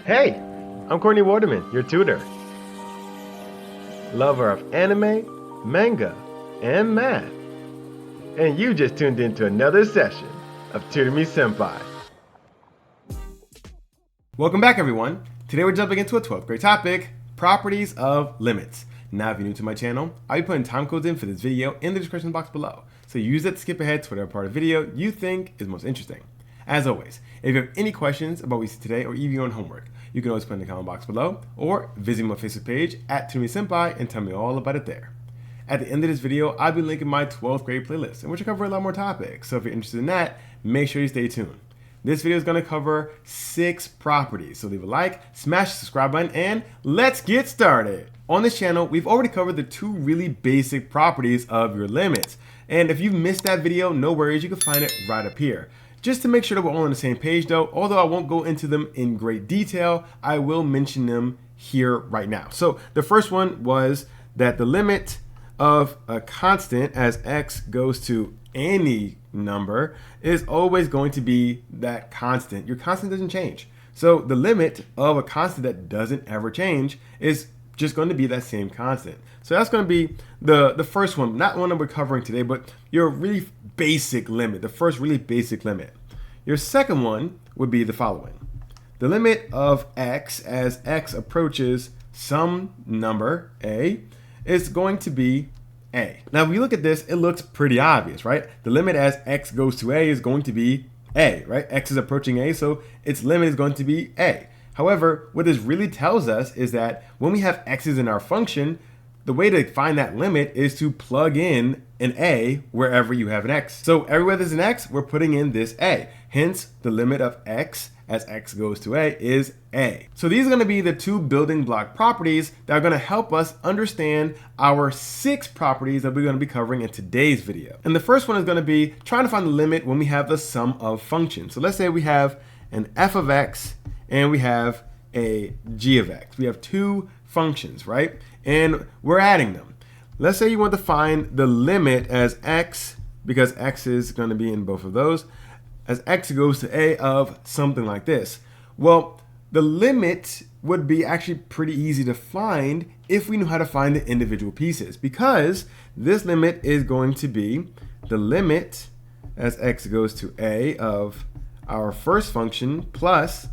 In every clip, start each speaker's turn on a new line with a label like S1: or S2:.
S1: Hey, I'm Courtney Waterman, your tutor. Lover of anime, manga, and math. And you just tuned into another session of Tutor Me Sempai.
S2: Welcome back, everyone. Today we're jumping into a 12th grade topic, properties of limits. Now, if you're new to my channel, I'll be putting time codes in for this video in the description box below. So use it to skip ahead to whatever part of the video you think is most interesting. As always, if you have any questions about what we see today or even your own homework, you can always put in the comment box below or visit my Facebook page at Tutor Me Sempai and tell me all about it there. At the end of this video, I'll be linking my 12th grade playlist, in which I cover a lot more topics. So if you're interested in that, make sure you stay tuned. This video is going to cover 6 properties, so leave a like, smash the subscribe button, and let's get started. On this channel, we've already covered the 2 really basic properties of your limits. And if you missed that video, no worries, you can find it right up here. Just to make sure that we're all on the same page though, although I won't go into them in great detail, I will mention them here right now. So the first one was that the limit of a constant as x goes to any number is always going to be that constant. Your constant doesn't change. So the limit of a constant that doesn't ever change is just going to be that same constant. So that's going to be the first one, not one that we're covering today, but your really basic limit, the first really basic limit. Your second one would be the following. The limit of x as x approaches some number, a, is going to be a. Now, if we look at this, it looks pretty obvious, right? The limit as x goes to a is going to be a, right? X is approaching a, so its limit is going to be a. However, what this really tells us is that when we have x's in our function, the way to find that limit is to plug in an a wherever you have an x. So everywhere there's an x, we're putting in this a. Hence, the limit of x as x goes to a is a. So these are going to be the 2 building block properties that are going to help us understand our 6 properties that we're going to be covering in today's video. And the first one is going to be trying to find the limit when we have the sum of functions. So let's say we have an f of x and we have a g of x. We have 2 functions, right? And we're adding them. Let's say you want to find the limit as x, because x is going to be in both of those, as x goes to a of something like this. Well, the limit would be actually pretty easy to find if we knew how to find the individual pieces, because this limit is going to be the limit as x goes to a of our first function plus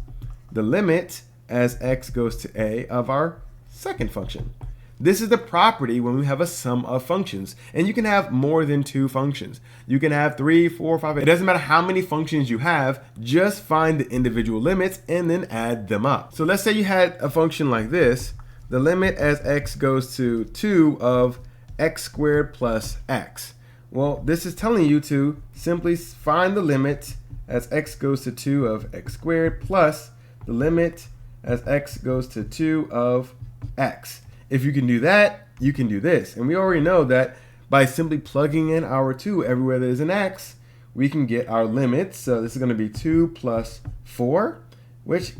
S2: the limit as x goes to a of our second function. This is the property when we have a sum of functions, and you can have more than 2 functions. You can have 3, 4, 5. It doesn't matter how many functions you have, just find the individual limits and then add them up. So let's say you had a function like this. The limit as x goes to 2 of x squared plus x. Well, this is telling you to simply find the limit as x goes to 2 of x squared plus the limit as x goes to 2 of x. If you can do that, you can do this. And we already know that by simply plugging in our 2 everywhere there's an x, we can get our limits. So this is going to be 2 plus 4, which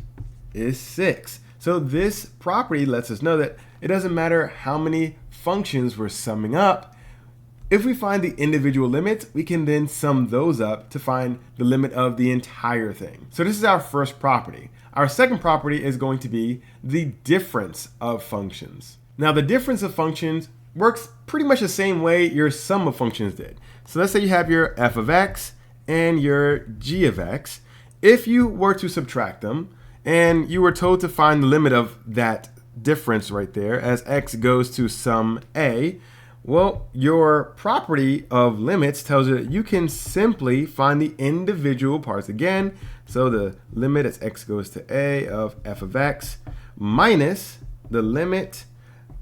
S2: is 6. So this property lets us know that it doesn't matter how many functions we're summing up. If we find the individual limits, we can then sum those up to find the limit of the entire thing. So this is our first property. Our second property is going to be the difference of functions. Now, the difference of functions works pretty much the same way your sum of functions did. So let's say you have your f of x and your g of x. If you were to subtract them and you were told to find the limit of that difference right there as x goes to some a, well, your property of limits tells you that you can simply find the individual parts again. So the limit as x goes to a of f of x minus the limit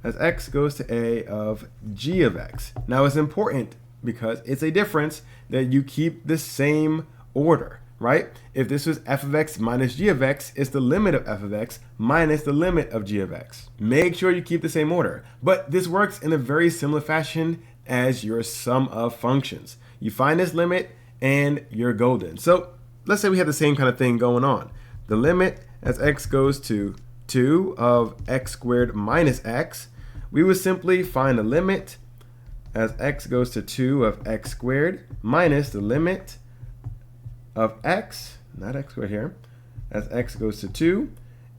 S2: as x goes to a of g of x. Now it's important because it's a difference that you keep the same order, right? If this was f of x minus g of x, it's the limit of f of x minus the limit of g of x. Make sure you keep the same order. But this works in a very similar fashion as your sum of functions. You find this limit and you're golden. So let's say we have the same kind of thing going on. The limit as x goes to 2 of x squared minus x, we would simply find the limit as x goes to 2 of x squared minus the limit of x, not x squared here, as x goes to 2,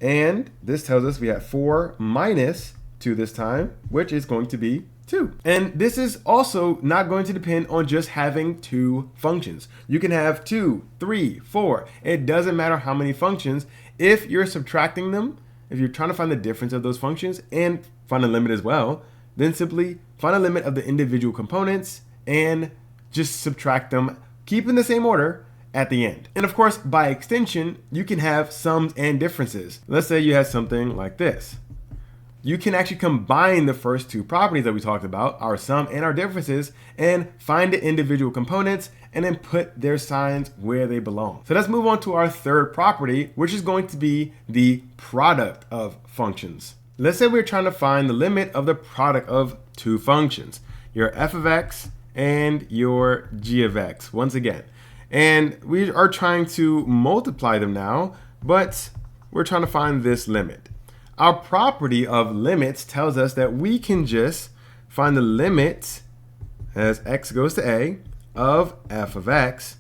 S2: And this tells us we have 4 minus 2 this time, which is going to be 2. And this is also not going to depend on just having 2 functions. You can have 2, 3, 4. It doesn't matter how many functions. If you're subtracting them, if you're trying to find the difference of those functions and find a limit as well, then simply find a limit of the individual components and just subtract them, keep in the same order at the end. And of course, by extension, you can have sums and differences. Let's say you have something like this. You can actually combine the first 2 properties that we talked about, our sum and our differences, and find the individual components and then put their signs where they belong. So let's move on to our third property, which is going to be the product of functions. Let's say we're trying to find the limit of the product of 2 functions, your f of x and your g of x, once again. And we are trying to multiply them now, but we're trying to find this limit. Our property of limits tells us that we can just find the limit as x goes to a of f of x,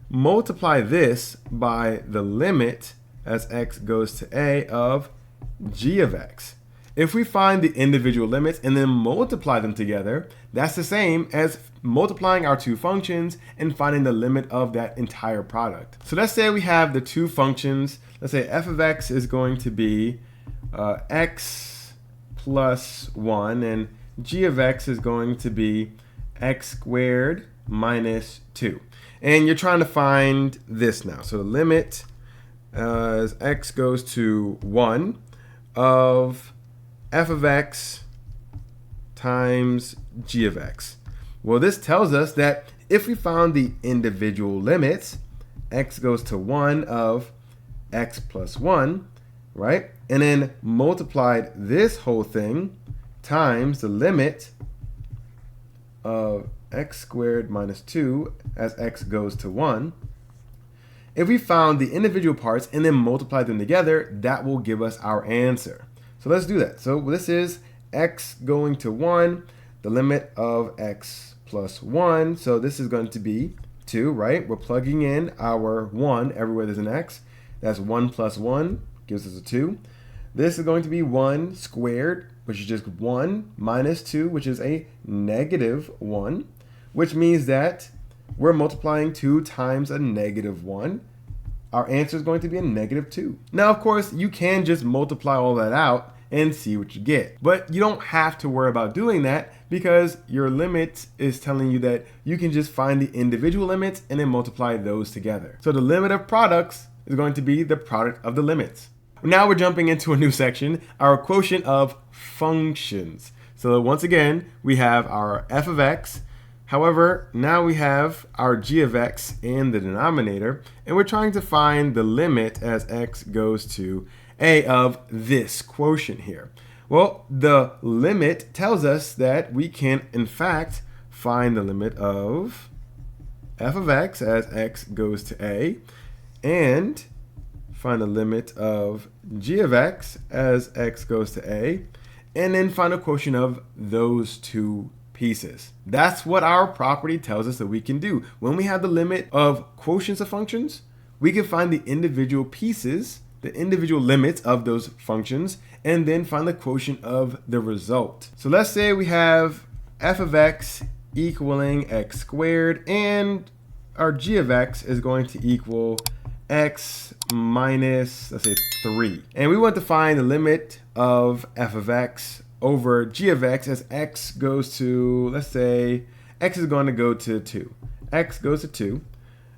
S2: multiply this by the limit as x goes to a of g of x. If we find the individual limits and then multiply them together, that's the same as multiplying our 2 functions and finding the limit of that entire product. So let's say we have the 2 functions. Let's say f of x is going to be x plus 1, and g of x is going to be x squared minus 2. And you're trying to find this now. So the limit as x goes to 1 of f of x times g of x. Well, this tells us that if we found the individual limits, x goes to 1 of x plus 1, right? And then multiplied this whole thing times the limit of x squared minus 2 as x goes to 1. If we found the individual parts and then multiplied them together, that will give us our answer. So let's do that. So this is x going to 1, the limit of x plus 1. So this is going to be 2, right? We're plugging in our 1 everywhere there's an x. That's 1 plus 1 gives us a 2. This is going to be 1 squared, which is just 1 minus 2, which is a negative 1, which means that we're multiplying 2 times a negative 1. Our answer is going to be a negative 2. Now, of course, you can just multiply all that out and see what you get. But you don't have to worry about doing that because your limit is telling you that you can just find the individual limits and then multiply those together. So the limit of products is going to be the product of the limits. Now we're jumping into a new section, our quotient of functions. So once again, we have our f of x. However, now we have our g of x in the denominator, and we're trying to find the limit as x goes to a of this quotient here. Well, the limit tells us that we can, in fact, find the limit of f of x as x goes to a, and find the limit of g of x as x goes to a, and then find a quotient of those 2 pieces. That's what our property tells us that we can do. When we have the limit of quotients of functions, we can find the individual pieces, the individual limits of those functions, and then find the quotient of the result. So let's say we have f of x equaling x squared, and our g of x is going to equal x minus, let's say, 3. And we want to find the limit of f of x over g of x as x goes to, let's say, x is going to go to 2. X goes to 2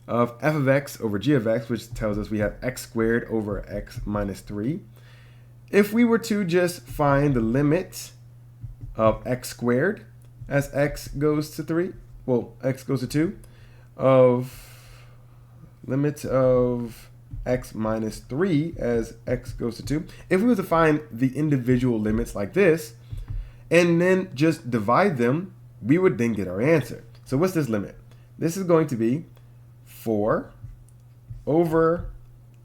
S2: of f of x over g of x, which tells us we have x squared over x minus 3. If we were to just find the limit of x squared as x goes to 3, well, x goes to 2, of limit of x minus 3 as x goes to 2. If we were to find the individual limits like this and then just divide them, we would then get our answer. So what's this limit? This is going to be 4 over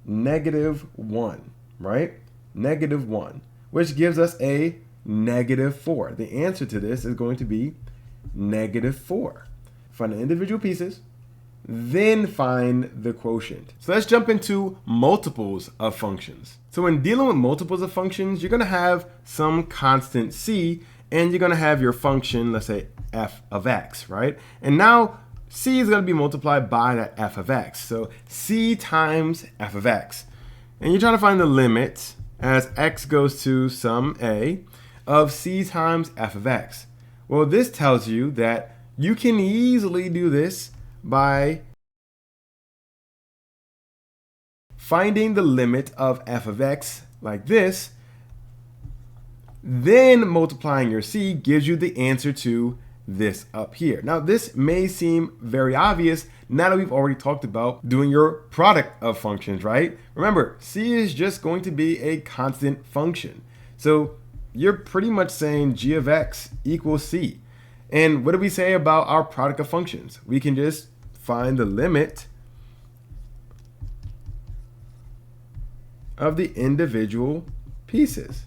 S2: negative 1, right? Negative 1, which gives us a negative 4. The answer to this is going to be negative 4. Find the individual pieces, then find the quotient. So let's jump into multiples of functions. So when dealing with multiples of functions, you're going to have some constant c, and you're going to have your function, let's say f of x, right? And now c is going to be multiplied by that f of x. So c times f of x. And you're trying to find the limit as x goes to some a of c times f of x. Well, this tells you that you can easily do this by finding the limit of f of x like this, then multiplying your c gives you the answer to this up here. Now, this may seem very obvious now that we've already talked about doing your product of functions, right? Remember, c is just going to be a constant function. So you're pretty much saying g of x equals c. And what do we say about our product of functions? We can just find the limit of the individual pieces,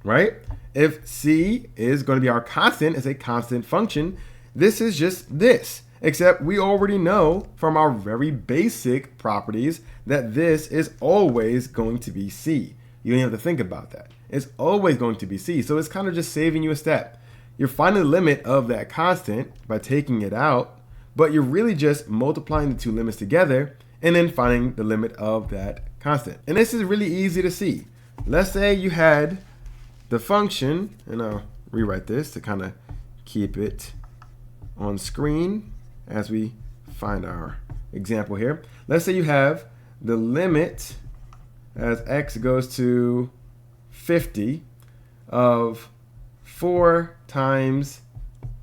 S2: right? If c is going to be our constant, it's a constant function, this is just this, except we already know from our very basic properties that this is always going to be c. You don't have to think about that. It's always going to be c, so it's kind of just saving you a step. You're finding the limit of that constant by taking it out, but you're really just multiplying the two limits together and then finding the limit of that constant. And this is really easy to see. Let's say you had the function, and I'll rewrite this to kind of keep it on screen as we find our example here. Let's say you have the limit as x goes to 50 of 4 times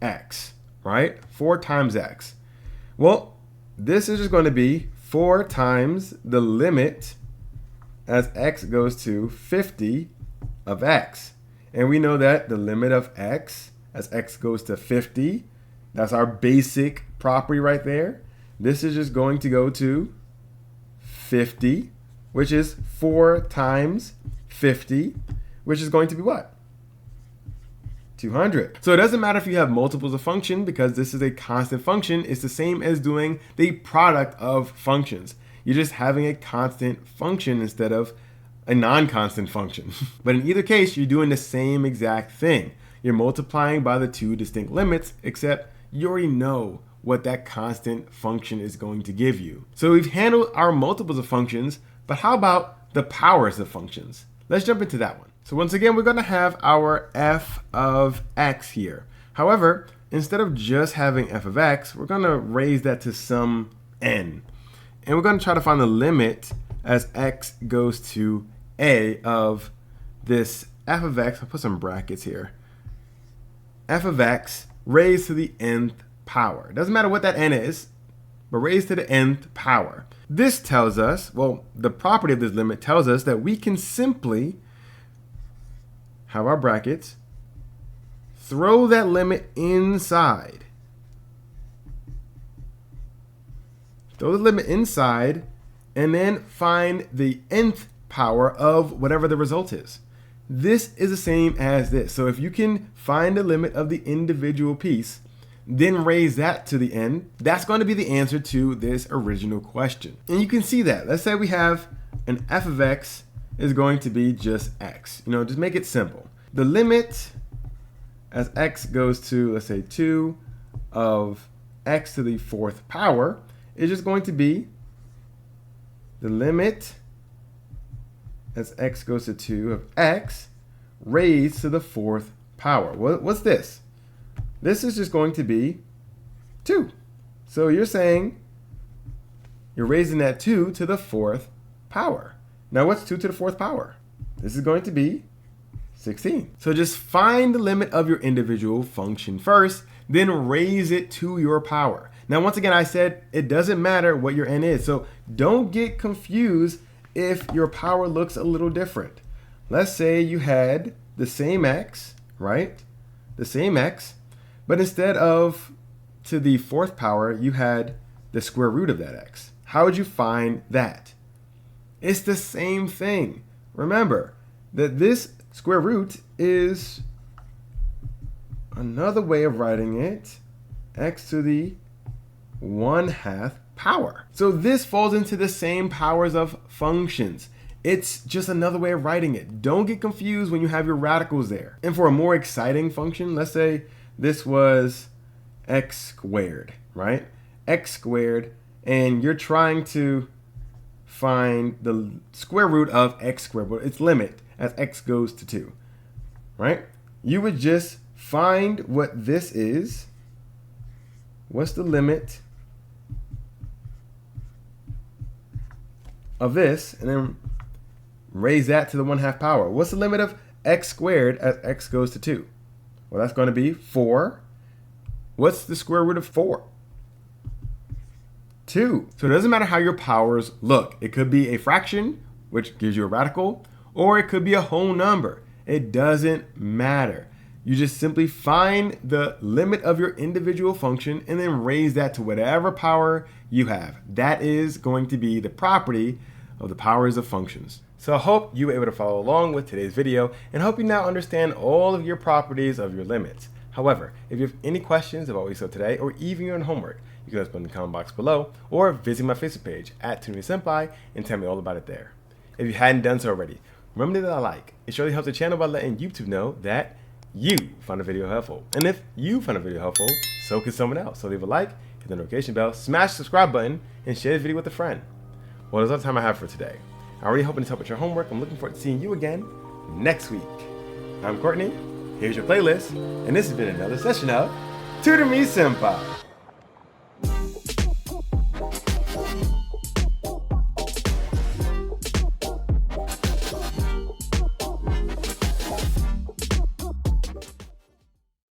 S2: x, right? 4 times x. Well, this is just going to be 4 times the limit as x goes to 50 of x. And we know that the limit of x as x goes to 50, that's our basic property right there. This is just going to go to 50, which is 4 times 50, which is going to be what? 200. So it doesn't matter if you have multiples of function because this is a constant function. It's the same as doing the product of functions. You're just having a constant function instead of a non-constant function. But in either case, you're doing the same exact thing. You're multiplying by the two distinct limits, except you already know what that constant function is going to give you. So we've handled our multiples of functions, but how about the powers of functions? Let's jump into that one. So once again, we're going to have our f of x here. However, instead of just having f of x, we're going to raise that to some n. And we're going to try to find the limit as x goes to a of this f of x. I'll put some brackets here. F of x raised to the nth power. It doesn't matter what that n is, but raised to the nth power. This tells us, well, the property of this limit tells us that we can simply have our brackets, throw that limit inside. Throw the limit inside, and then find the nth power of whatever the result is. This is the same as this. So if you can find the limit of the individual piece, then raise that to the n, that's going to be the answer to this original question. And you can see that. Let's say we have an f of x is going to be just x. You know, just make it simple. The limit as x goes to, let's say, 2 of x to the 4th power is just going to be the limit as x goes to 2 of x raised to the 4th power. What's this? This is just going to be 2. So you're saying you're raising that 2 to the 4th power. Now what's 2 to the 4th power? This is going to be 16. So just find the limit of your individual function first, then raise it to your power. Now, once again, I said it doesn't matter what your n is. So don't get confused if your power looks a little different. Let's say you had the same x, right? The same x, but instead of to the 4th power, you had the square root of that x. How would you find that? It's the same thing. Remember that this square root is another way of writing it, x to the 1/2 power. So this falls into the same powers of functions. It's just another way of writing it. Don't get confused when you have your radicals there. And for a more exciting function, let's say this was x squared, right? X squared, and you're trying to find the square root of x squared, but its limit as x goes to 2, right? You would just find what this is. What's the limit of this, and then raise that to the 1/2 power. What's the limit of x squared as x goes to 2? Well, that's going to be 4. What's the square root of 4? 2. So it doesn't matter how your powers look. It could be a fraction, which gives you a radical, or it could be a whole number. It doesn't matter. You just simply find the limit of your individual function and then raise that to whatever power you have. That is going to be the property of the powers of functions. So I hope you were able to follow along with today's video and hope you now understand all of your properties of your limits. However, if you have any questions about what we saw today or even your own homework, you can just put in the comment box below or visit my Facebook page at Tutor Me Sempai and tell me all about it there. If you hadn't done so already, remember that I like. It surely helps the channel by letting YouTube know that you found a video helpful. And if you found a video helpful, so can someone else. So leave a like, hit the notification bell, smash the subscribe button, and share the video with a friend. Well, that's all the time I have for today. I'm really hoping to help with your homework. I'm looking forward to seeing you again next week. I'm Courtney, here's your playlist, and this has been another session of Tutor Me Sempai.